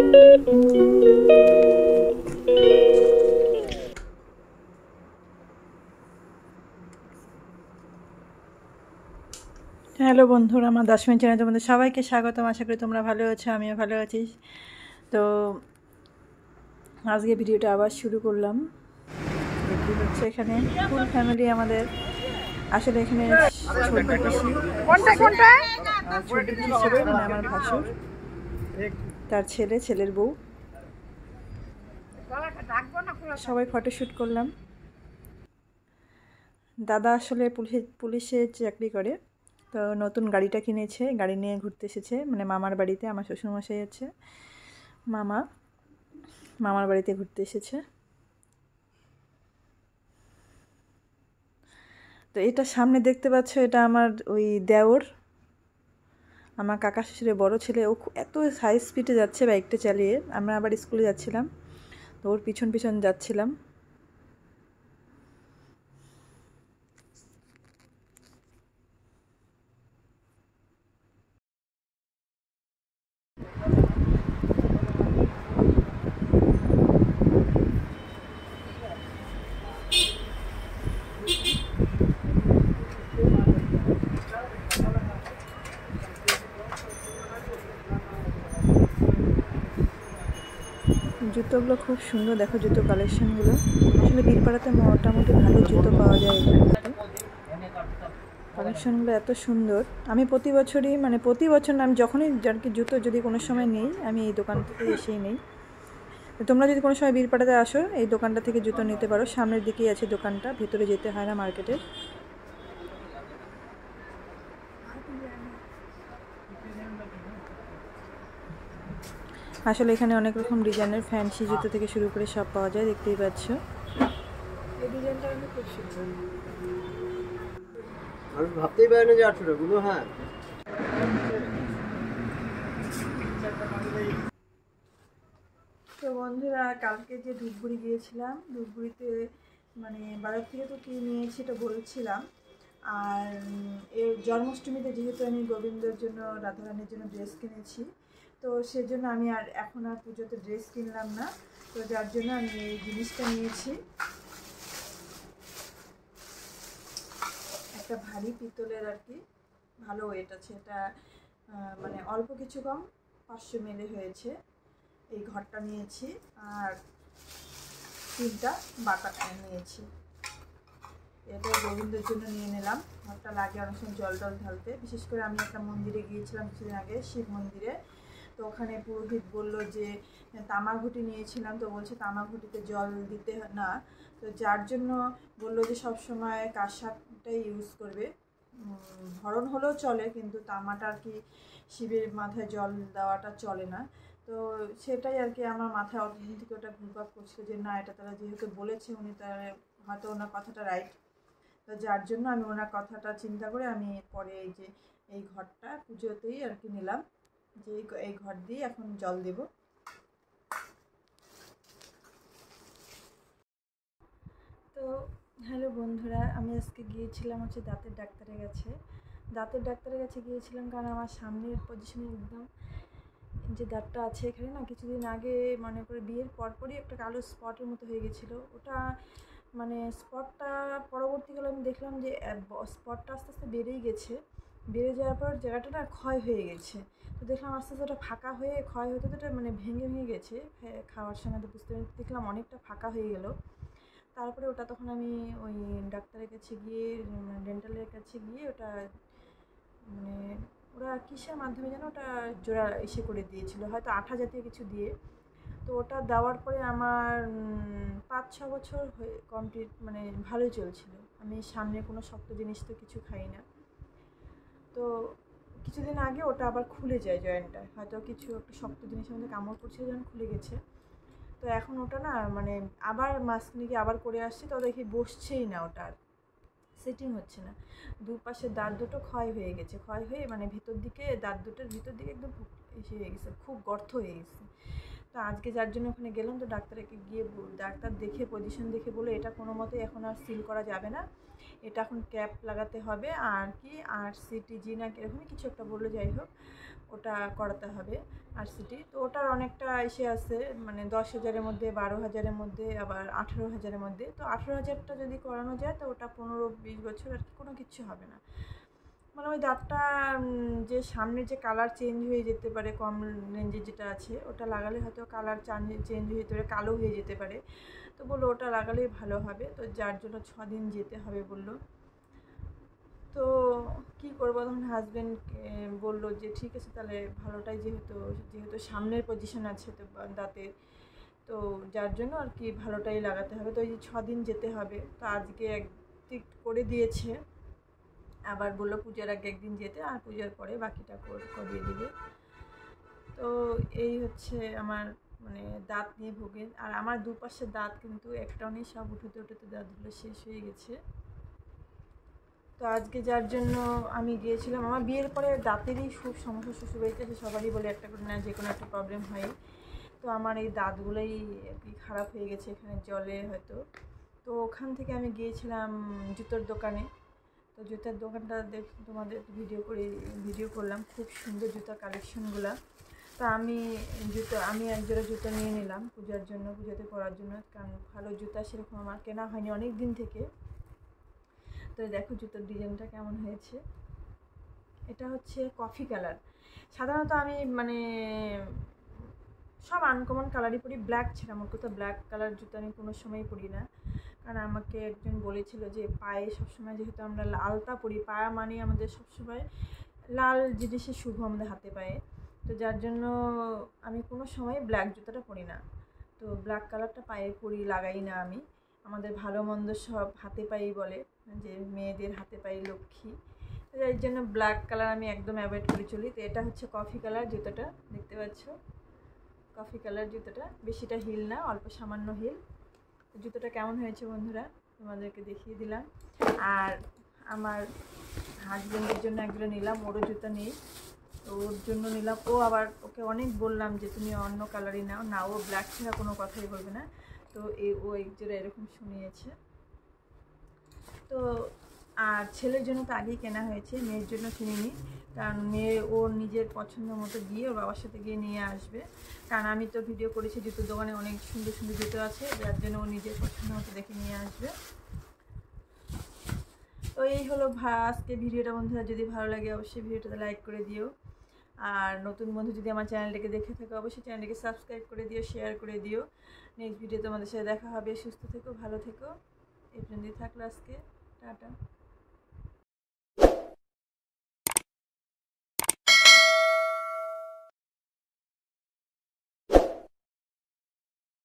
Hello বন্ধুরা, আমার 10 minute চ্যানেলে তোমাদের সবাইকে স্বাগতম। আশা করি তোমরা ভালো আছো, আমিও ভালো আছি। তো আজকে ভিডিওটা আবার শুরু করলাম। দেখতে হচ্ছে এখানে ফুল ফ্যামিলি আমাদের। আসলে এখানে ছোট পিসি ছেলে, মানে আমার ভাসুর, তার ছেলের বউ, সবাই ফটোশ্যুট করলাম। দাদা আসলে পুলিশে চাকরি করে, তো নতুন গাড়িটা কিনেছে, গাড়ি নিয়ে ঘুরতে এসেছে, মানে মামার বাড়িতে। আমার শ্বশুরমশাই আছে, মামার বাড়িতে ঘুরতে এসেছে। তো এটা সামনে দেখতে পাচ্ছ, এটা আমার ওই দেওর, আমার কাকা শ্বশুরের বড় ছেলে। ও এত হাই স্পিডে যাচ্ছে বাইকটা চালিয়ে। আমরা আবার স্কুলে যাচ্ছিলাম, তো ওর পিছন পিছন যাচ্ছিলাম। জুতোগুলো খুব সুন্দর, দেখো জুতো কালেকশনগুলো। আসলে বীরপাড়াতে মোটামুটি ভালো জুতো পাওয়া যায় এখানটাতে। কালেকশনগুলো এত সুন্দর। আমি প্রতি বছর না, আমি যখনই আর কি জুতো যদি কোনো সময় নেই, আমি এই দোকান থেকে এসেই নেই। তোমরা যদি কোনো সময় বীরপাড়াতে আসো, এই দোকানটা থেকে জুতো নিতে পারো। সামনের দিকেই আছে দোকানটা, ভেতরে যেতে হয় না মার্কেটে। আসলে এখানে অনেক রকম ডিজাইনের ফ্যান্সি জুতো থেকে শুরু করে সব পাওয়া যায়, দেখতেই পাচ্ছ। এই ডিজাইনটা আমি খুব সুন্দর, আমি ভাবতেই পারি না যে 800 টাকা গুলো। হ্যাঁ, তো বন্ধুরা, কালকে যে ধূপগুড়ি গিয়েছিলাম, ধূপগুড়িতে মানে বাজার থেকে তো কি নিয়েছি এটা বলছিলাম। আর এর জন্মাষ্টমীতে যেহেতু আমি গোবিন্দর জন্য, রাধারানীর জন্য ড্রেস কিনেছি, তো সেজন্য আমি এখন আর পুজোতে ড্রেস কিনলাম না। তো যার জন্য আমি এই জিনিসটা নিয়েছি, একটা ভারী পিতলের আর কি, ভালো ওয়েট আছে এটা। মানে অল্প কিছু কম, 500 মিলি হয়েছে। এই ঘরটা নিয়েছি, আর 3টা বাটা নিয়েছি। এটা গোবিন্দের জন্য নিয়ে নিলাম। ঘরটা লাগে অনেক সময় জল ঢালতে। বিশেষ করে আমি একটা মন্দিরে গিয়েছিলাম কিছুদিন আগে, শিব মন্দিরে। তো ওখানে পুরোহিত বললো যে তামার ঘুঁটি নিয়েছিলাম, তো বলছে তামার ঘুঁটিতে জল দিতে না। তো যার জন্য বললো যে সবসময় কাঁসারটাই ইউজ করবে। ভরণ হলেও চলে, কিন্তু তামাটা আর কি শিবের মাথায় জল দেওয়াটা চলে না। তো সেটাই আর কি আমার মাথায় অতদিন থেকে ওটা ঘুরপাক করছিল যে না, এটা তারা যেহেতু বলেছে, উনি তার হয়তো ওনার কথাটা রাইট। তো যার জন্য আমি ওনার কথাটা চিন্তা করে আমি পরে এই ঘরটা পুজোতেই আর কি নিলাম, যে এই ঘর দিয়ে এখন জল দেব। তো হ্যালো বন্ধুরা, আমি আজকে গিয়েছিলাম হচ্ছে দাঁতের ডাক্তারের কাছে গিয়েছিলাম, কারণ আমার সামনের পজিশনে একদম যে দাঁতটা আছে এখানে না, কিছুদিন আগে মনে করে বিয়ের পরপরই একটা কালো স্পটের মতো হয়ে গেছিলো। ওটা মানে স্পটটা পরবর্তীকালে আমি দেখলাম যে স্পটটা আস্তে আস্তে বেড়েই গেছে। বেড়ে যাওয়ার পর জায়গাটা না ক্ষয় হয়ে গেছে। তো দেখলাম আস্তে আস্তে ওটা ফাঁকা হয়ে ক্ষয় হতে হতে মানে ভেঙে গেছে। খাওয়ার সময় তো দেখলাম অনেকটা ফাঁকা হয়ে গেল। তারপরে ওটা তখন আমি ওই ডাক্তারের কাছে গিয়ে, ডেন্টালের কাছে গিয়ে ওটা মানে ওরা কিসের মাধ্যমে যেন ওটা জোড়া করে দিয়েছিল, হয়তো আঠা জাতীয় কিছু দিয়ে। তো ওটা দেওয়ার পরে আমার 5-6 বছর হয়ে কমপ্লিট, মানে ভালোই চলছিল। আমি সামনে কোনো শক্ত জিনিস তো কিছু খাই না। তো কিছুদিন আগে ওটা আবার খুলে যায়, জয়েন্টটা হয়তো কিছু একটা শক্ত জিনিসের মধ্যে কামড় পড়ছিল, যখন খুলে গেছে। তো এখন ওটা না মানে আবার মাস্ক নিয়ে আবার করে আসছি, তো দেখি বসছেই না, ওটা আর সেটিং হচ্ছে না। দুপাশের দাঁত দুটো ক্ষয় হয়ে গেছে, ক্ষয় হয়ে মানে দাঁত দুটোর ভিতর দিকে একদম এসে হয়ে গেছে, খুব গর্ত হয়ে গেছে। তো আজকে যার জন্য ওখানে গেলাম, তো ডাক্তারকে গিয়ে ডাক্তার দেখে পজিশন দেখে বলে এটা কোনো মতেই এখন আর সিল করা যাবে না, এটা এখন ক্যাপ লাগাতে হবে আর কি, আর সিটিজি না এরকমই কিছু একটা বললো। যাই হোক, ওটা করাতে হবে আরসিটি। তো ওটার অনেকটা এসে আছে, মানে 10,000-এর মধ্যে, 12,000-এর মধ্যে, আবার 18,000-এর মধ্যে। তো 18,000টা যদি করানো যায় তো ওটা 15-20 বছর আর কি কোনো কিচ্ছু হবে না। মানে ওই দাঁতটা যে সামনে যে কালার চেঞ্জ হয়ে যেতে পারে, কম রেঞ্জে যেটা আছে ওটা লাগালে হয়তো কালার চেঞ্জ হয়ে যেতে পারে, কালো হয়ে যেতে পারে। তো বললো ওটা লাগালেই ভালো হবে, তো যার জন্য 6 দিন যেতে হবে বললো। তো কি করবো, তখন হাজব্যান্ডকে বললো যে ঠিক আছে তাহলে ভালোটাই, যেহেতু সামনের পজিশন আছে তো দাঁতের, তো যার জন্য আর কি ভালোটাই লাগাতে হবে। তো এই যে 6 দিন যেতে হবে, তো আজকে একদিক করে দিয়েছে, আবার বললো পূজার আগে একদিন যেতে, আর পূজার পরে বাকিটা করিয়ে দিবে। তো এই হচ্ছে আমার মানে দাঁত নিয়ে ভোগেন। আর আমার দুপাশের দাঁত কিন্তু একটাও নেই, সব উঠোতে উঠোতে দাঁতগুলো শেষ হয়ে গেছে। তো আজকে যার জন্য আমি গিয়েছিলাম, আমার বিয়ের পরে দাঁতেরই খুব সমস্যা, শ্বশুরবাড়িতে এসে সবারই বলে একটা করে না যে কোনো একটা প্রবলেম হয়। তো আমার এই দাঁতগুলোই আর কি খারাপ হয়ে গেছে এখানে জলে হয়তো। তো ওখান থেকে আমি গিয়েছিলাম জুতোর দোকানে। তো জুতার দোকানটা তোমাদের ভিডিও করলাম, খুব সুন্দর জুতার কালেকশনগুলো। তো আমি এক জোড়া জুতো নিয়ে নিলাম পূজার জন্য, পুজোতে পরার জন্য, কারণ ভালো জুতা সেরকম আমার কেনা হয়নি অনেক দিন থেকে। তো দেখো জুতোর ডিজাইনটা কেমন হয়েছে। এটা হচ্ছে কফি কালার। সাধারণত আমি মানে সব আনকমন কালারই পরি, ব্ল্যাক ছাড়া। আমার কোথাও ব্ল্যাক কালার জুতো আমি কোনো সময়ই পরি না, কারণ আমাকে একজন বলেছিল যে পায়ে সবসময়, যেহেতু আমরা আলতা পরি, পায়া মানে আমাদের সবসময় লাল জিনিসের শুভ আমাদের হাতে পায়ে, তো যার জন্য আমি কোনো সময় ব্ল্যাক জুতোটা পরি না। তো ব্ল্যাক কালারটা পায়ে পরি, লাগাই না আমি। আমাদের ভালো মন্দ সব হাতে পায়েই বলে যে মেয়েদের হাতে পায়ে লক্ষ্মী, তো এর জন্য ব্ল্যাক কালার আমি একদম অ্যাভয়েড করে চলি। তো এটা হচ্ছে কফি কালার জুতোটা, দেখতে পাচ্ছ, কফি কালার জুতোটা, বেশিটা হিল না, অল্প সামান্য হিল। জুতোটা কেমন হয়েছে বন্ধুরা তোমাদেরকে দেখিয়ে দিলাম। আর আমার হাজব্যান্ডের জন্য একজোড়া নিলাম, ওরও জুতো নেই, তো ওর জন্য নিলাম। ও আবার, ওকে অনেক বললাম যে তুমি অন্য কালারই নাও, না ও ব্ল্যাক ছাড়া কোনো কথাই বলবে না। তো ও একজোড়া এরকম শুনিয়েছে। তো আর ছেলের জন্য তো আগেই কেনা হয়েছে, মেয়ের জন্য কিনিনি, কারণ মেয়ে ওর নিজের পছন্দ মতো গিয়ে ওর বাবার সাথে গিয়ে নিয়ে আসবে। কারণ আমি তো ভিডিও করেছি জুতোর দোকানে অনেক সুন্দর সুন্দর জুতো আছে, যার জন্য ও নিজের পছন্দ মতো দেখে নিয়ে আসবে। তো এই হলো আজকে ভিডিওটা বন্ধুরা, যদি ভালো লাগে অবশ্যই ভিডিওটাতে লাইক করে দিও। আর নতুন বন্ধু যদি আমার চ্যানেলটাকে দেখে থাকো অবশ্যই চ্যানেলটাকে সাবস্ক্রাইব করে দিও, শেয়ার করে দিও। নেক্সট ভিডিও তোমাদের সাথে দেখা হবে। সুস্থ থেকো, ভালো থেকো। এই পর্যন্তই থাকলো আজকে, টাটা।